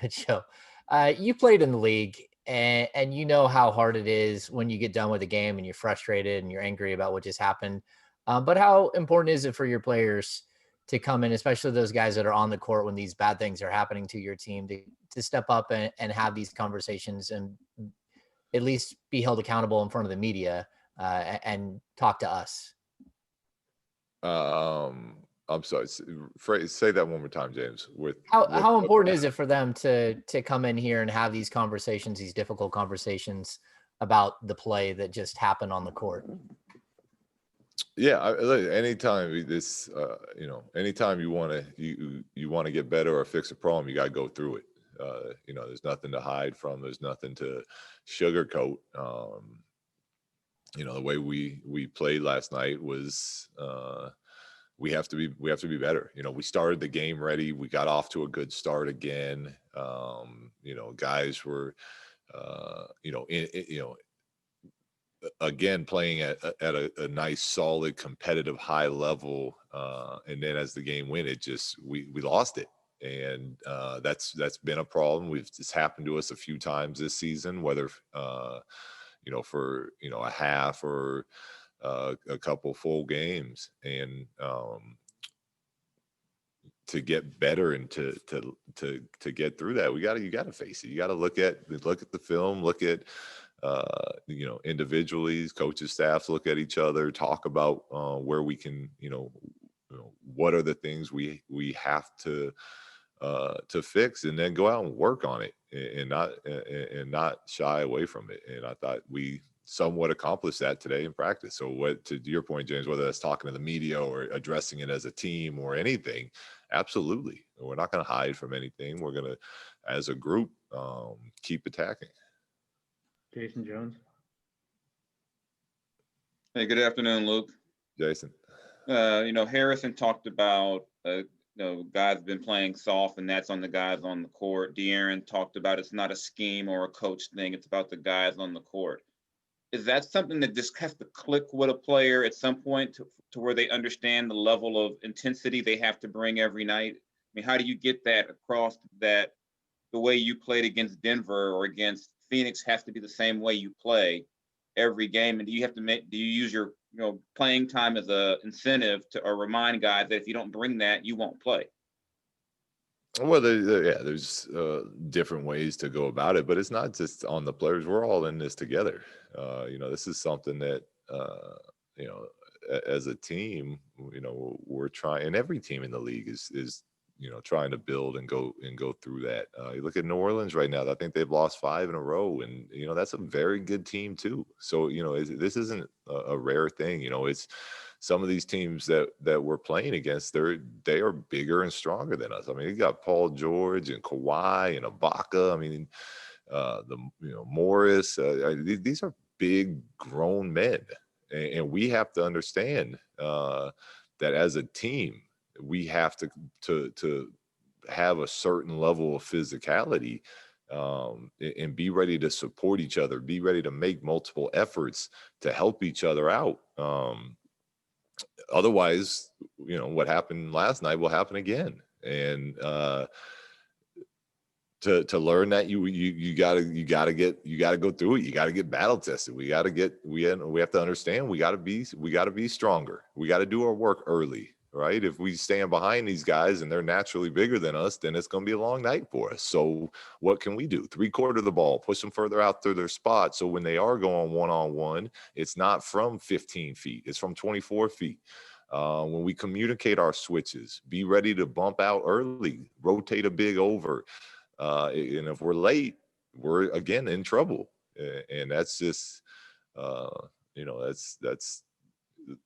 Good show. You played in the league, and you know how hard it is when you get done with a game and you're frustrated and you're angry about what just happened. But how important is it for your players to come in, especially those guys that are on the court when these bad things are happening to your team, to step up and have these conversations and at least be held accountable in front of the media and talk to us? I'm sorry. Say that one more time, James. With How what? important is it for them to come in here and have these conversations, these difficult conversations about the play that just happened on the court? Yeah, look, anytime this, anytime you want to get better or fix a problem, you got to go through it. There's nothing to hide from. There's nothing to sugarcoat. The way we played last night was we have to be better. We started the game ready. We got off to a good start again. Guys were again playing at a nice solid competitive high level, and then as the game went, it just we lost it. And that's been a problem. It's happened to us a few times this season, whether for a half or a couple full games. And to get better and to get through that, you got to face it. You got to look at the film, look at individually, coaches, staffs, look at each other, talk about where we can, what are the things we have to fix, and then go out and work on it, and not shy away from it. And I thought we somewhat accomplished that today in practice. So what, to your point, James, whether that's talking to the media or addressing it as a team or anything, absolutely. We're not going to hide from anything. We're going to, as a group, keep attacking. Jason Jones. Hey, good afternoon, Luke. Jason. Harrison talked about guys have been playing soft, and that's on the guys on the court. De'Aaron talked about it's not a scheme or a coach thing; it's about the guys on the court. Is that something that just has to click with a player at some point to where they understand the level of intensity they have to bring every night? I mean, how do you get that across, that the way you played against Denver or against Phoenix has to be the same way you play every game? And do you use your playing time as a incentive to or remind guys that if you don't bring that, you won't play? Well, there's different ways to go about it, but it's not just on the players. We're all in this together. This is something that, as a team, we're trying, and every team in the league is trying to build and go through that. You look at New Orleans right now; I think they've lost 5 in a row, and that's a very good team too. So this isn't a rare thing. It's some of these teams that we're playing against. They are bigger and stronger than us. I mean, you got Paul George and Kawhi and Ibaka. I mean, Morris. These are big grown men, and we have to understand that as a team, we have to have a certain level of physicality, and be ready to support each other, be ready to make multiple efforts to help each other out. Otherwise, what happened last night will happen again. And to learn that you gotta go through it. You gotta get battle tested. We have to understand we gotta be stronger. We gotta do our work early. Right? If we stand behind these guys and they're naturally bigger than us, then it's going to be a long night for us. So what can we do? 3/4 of the ball, push them further out through their spot. So when they are going one-on-one, it's not from 15 feet, it's from 24 feet. When we communicate our switches, be ready to bump out early, rotate a big over. And if we're late, we're again in trouble. And that's just, that's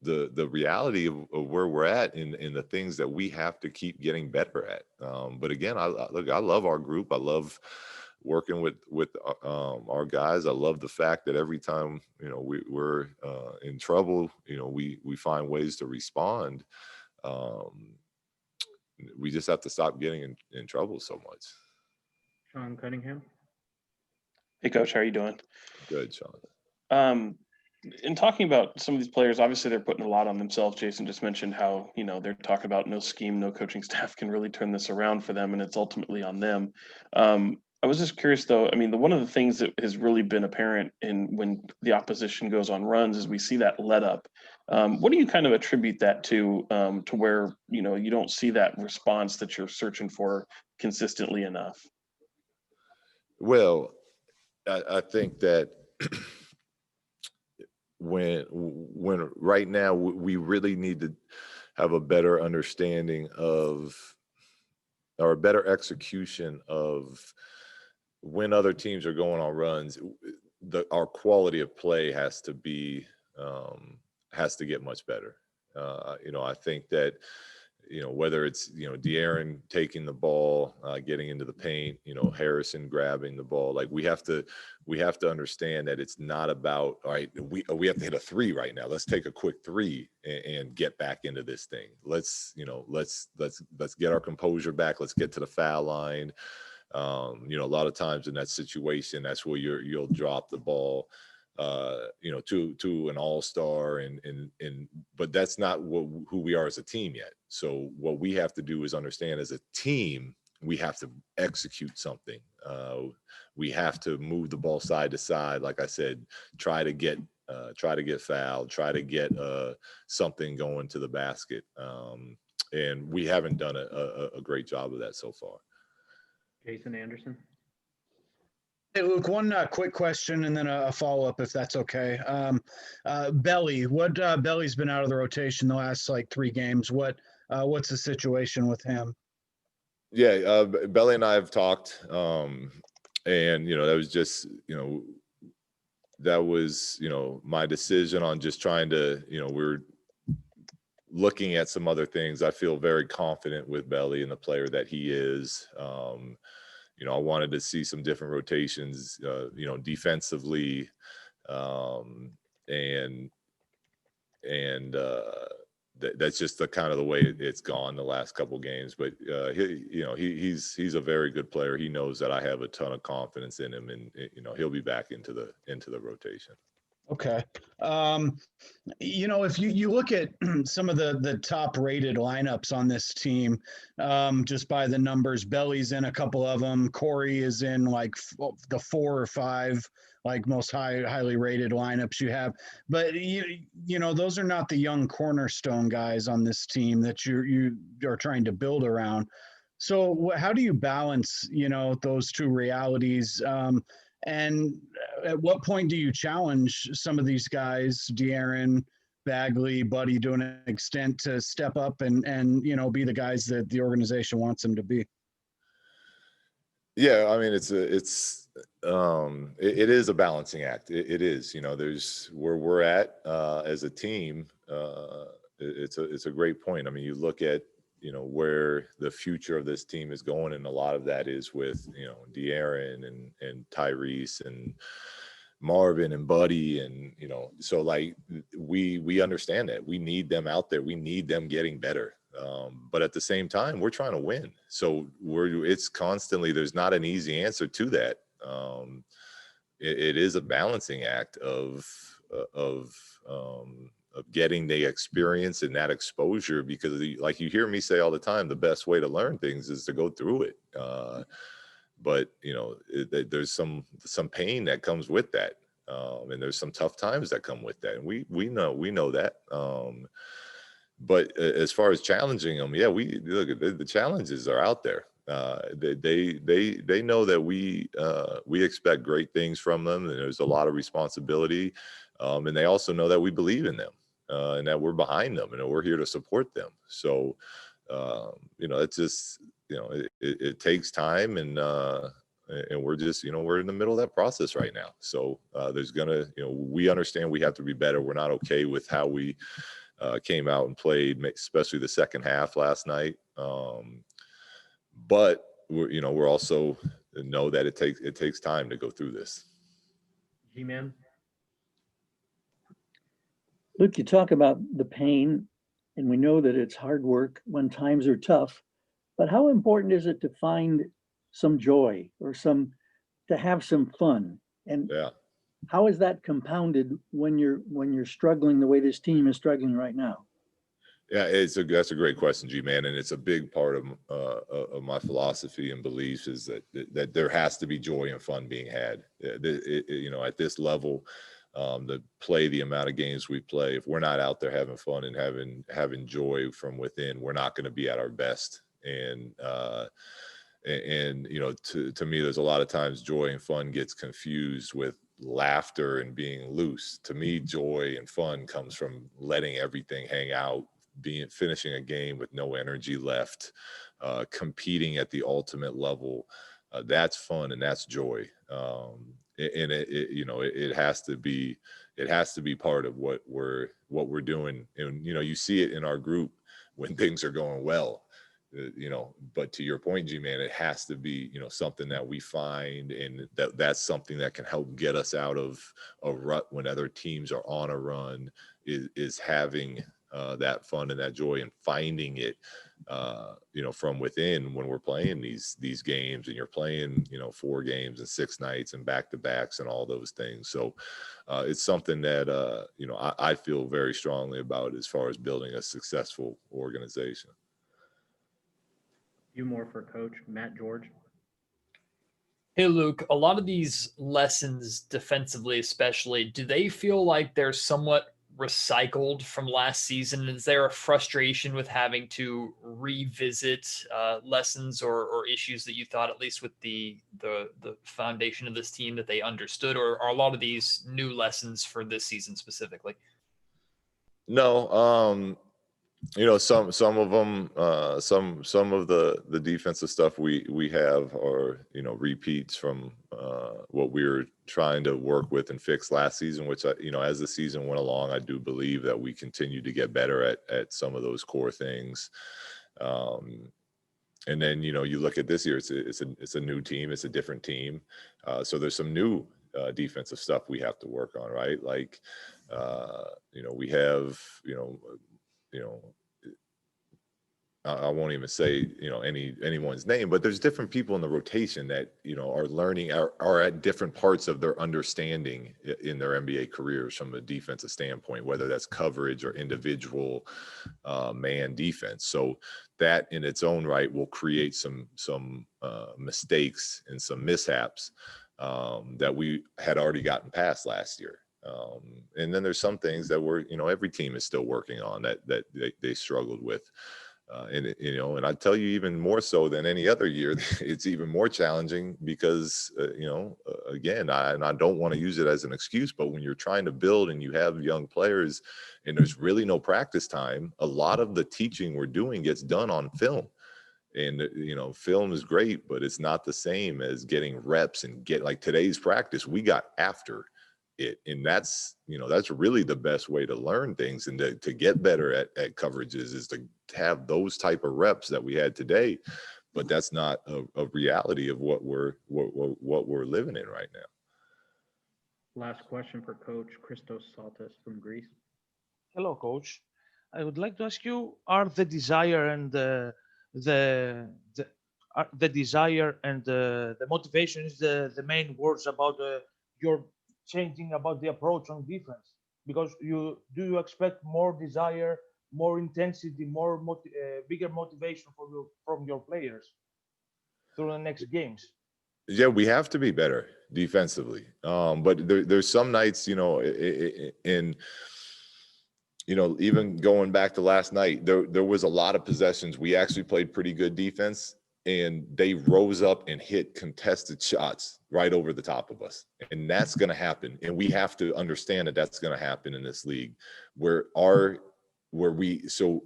the reality of where we're at in the things that we have to keep getting better at. But again, I love our group. I love working with our guys. I love the fact that every time we're in trouble, we find ways to respond. We just have to stop getting in trouble so much. Sean Cunningham. Hey, Coach, how are you doing? Good, Sean. in talking about some of these players, obviously they're putting a lot on themselves. Jason just mentioned how, they're talking about no scheme, no coaching staff can really turn this around for them, and it's ultimately on them. I was just curious though, one of the things that has really been apparent in when the opposition goes on runs is we see that let up. What do you kind of attribute that to where, you don't see that response that you're searching for consistently enough? Well, I think that when right now we really need to have a better understanding of, or a better execution of, when other teams are going on runs, our quality of play has to get much better. I think that, whether it's, De'Aaron taking the ball, getting into the paint, Harrison grabbing the ball, like we have to understand that it's not about, all right, we have to hit a three right now. Let's take a quick three and get back into this thing. Let's get our composure back. Let's get to the foul line. A lot of times in that situation, that's where you'll drop the ball, to an all-star, but that's not who we are as a team yet. So what we have to do is understand, as a team, we have to execute something. We have to move the ball side to side. Like I said, try to get fouled, try to get something going to the basket. And we haven't done a great job of that so far. Jason Anderson. Hey, Luke, one quick question and then a follow-up, if that's okay. Belly, Belly's been out of the rotation the last like 3 games. What's the situation with him? Yeah, Belly and I have talked, and that was just, that was, my decision on just trying to, we're looking at some other things. I feel very confident with Belly and the player that he is. I wanted to see some different rotations, defensively, that's just the kind of the way it's gone the last couple games. But he's a very good player. He knows that I have a ton of confidence in him, and he'll be back into the rotation. Okay. If you look at some of the top rated lineups on this team, just by the numbers, Belly's in a couple of them. Corey is in like the 4 or 5, like most highly rated lineups you have. But those are not the young cornerstone guys on this team that you are trying to build around. So how do you balance, those two realities? And at what point do you challenge some of these guys, De'Aaron, Bagley, Buddy, to an extent, to step up and be the guys that the organization wants them to be? Yeah, it is a balancing act. It is, there's where we're at as a team. It's a great point. You look at, where the future of this team is going, and a lot of that is with, De'Aaron and Tyrese and Marvin and Buddy, and so like we understand that we need them out there. We need them getting better. But at the same time, we're trying to win. So it's constantly, there's not an easy answer to that. It is a balancing act of getting the experience and that exposure, because like you hear me say all the time, the best way to learn things is to go through it. But there's some pain that comes with that. And there's some tough times that come with that. And we know that. But as far as challenging them, yeah, we look at the challenges are out there. They know that we expect great things from them, and there's a lot of responsibility. And they also know that we believe in them, and that we're behind them, and we're here to support them. So, it's just, it takes time, and we're just, we're in the middle of that process right now. So there's gonna, we understand we have to be better. We're not okay with how we came out and played, especially the second half last night. But we're also know that it takes time to go through this. G-Man. Luke, you talk about the pain, and we know that it's hard work when times are tough, but how important is it to find some joy or to have some fun? And Yeah. how is that compounded when you're struggling the way this team is struggling right now? Yeah, that's a great question, G-Man, and it's a big part of my philosophy and beliefs is that there has to be joy and fun being had. You know, at this level, to play the amount of games we play, if we're not out there having fun and having joy from within, we're not going to be at our best. And you know, to me, there's a lot of times joy and fun gets confused with laughter and being loose. To me, joy and fun comes from letting everything hang out, finishing a game with no energy left, competing at the ultimate level. That's fun and that's joy. And you know, it has to be part of what we're doing. And you know, you see it in our group when things are going well. You know, but to your point, G-Man, it has to be, you know, something that we find, and that's something that can help get us out of a rut when other teams are on a run, is having that fun and that joy and finding it, you know, from within when we're playing these games, and you're playing, you know, 4 games and 6 nights and back-to-backs and all those things. So it's something that, you know, I feel very strongly about as far as building a successful organization. You more for Coach Matt George. Hey, Luke, a lot of these lessons defensively, especially, do they feel like they're somewhat recycled from last season? Is there a frustration with having to revisit lessons or issues that you thought, at least with the foundation of this team, that they understood, or are a lot of these new lessons for this season specifically? No, you know, some of them, some of the defensive stuff we have are, you know, repeats from what we were trying to work with and fix last season, which you know, as the season went along, I do believe that we continue to get better at some of those core things. And then, you know, you look at this year, it's a new team, it's a different team, so there's some new defensive stuff we have to work on, right? Like, you know, we have, you know, I won't even say, you know, anyone's name, but there's different people in the rotation that, you know, are learning, are at different parts of their understanding in their NBA careers from a defensive standpoint, whether that's coverage or individual man defense. So that in its own right will create some mistakes and some mishaps that we had already gotten past last year. And then there's some things that we're, you know, every team is still working on that they struggled with. And you know, and I tell you, even more so than any other year, it's even more challenging because you know, again, I don't want to use it as an excuse, but when you're trying to build and you have young players and there's really no practice time, a lot of the teaching we're doing gets done on film. And you know, film is great, but it's not the same as getting reps and like today's practice. We got after it, and that's, you know, that's really the best way to learn things and to get better at coverages, is to have those type of reps that we had today. But that's not a reality of what we're living in right now. Last question for Coach Christos Saltis from Greece. Hello, Coach. I would like to ask you: are the desire and the desire and the motivation is the main words about your changing about the approach on defense? Because do you expect more desire, more intensity, more bigger motivation from your players through the next games? Yeah, we have to be better defensively. But there's some nights, you know, in you know, even going back to last night, there was a lot of possessions. We actually played pretty good defense, and they rose up and hit contested shots right over the top of us. And that's going to happen. And we have to understand that that's going to happen in this league so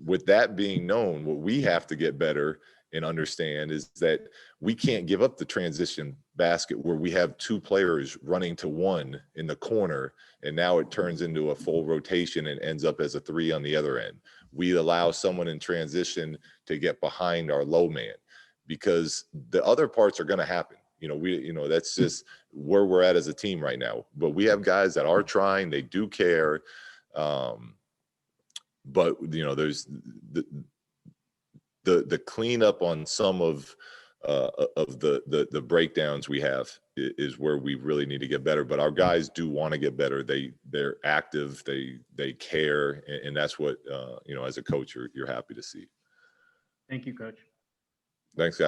with that being known, what we have to get better and understand is that we can't give up the transition basket where we have 2 players running to 1 in the corner, and now it turns into a full rotation and ends up as a 3 on the other end. We allow someone in transition to get behind our low man, because the other parts are going to happen. You know, that's just where we're at as a team right now. But we have guys that are trying, they do care. But you know, there's the cleanup on some of of the breakdowns we have is where we really need to get better. But our guys do want to get better. They're active. They care, and that's what as a coach you're happy to see. Thank you, Coach. Thanks, guys.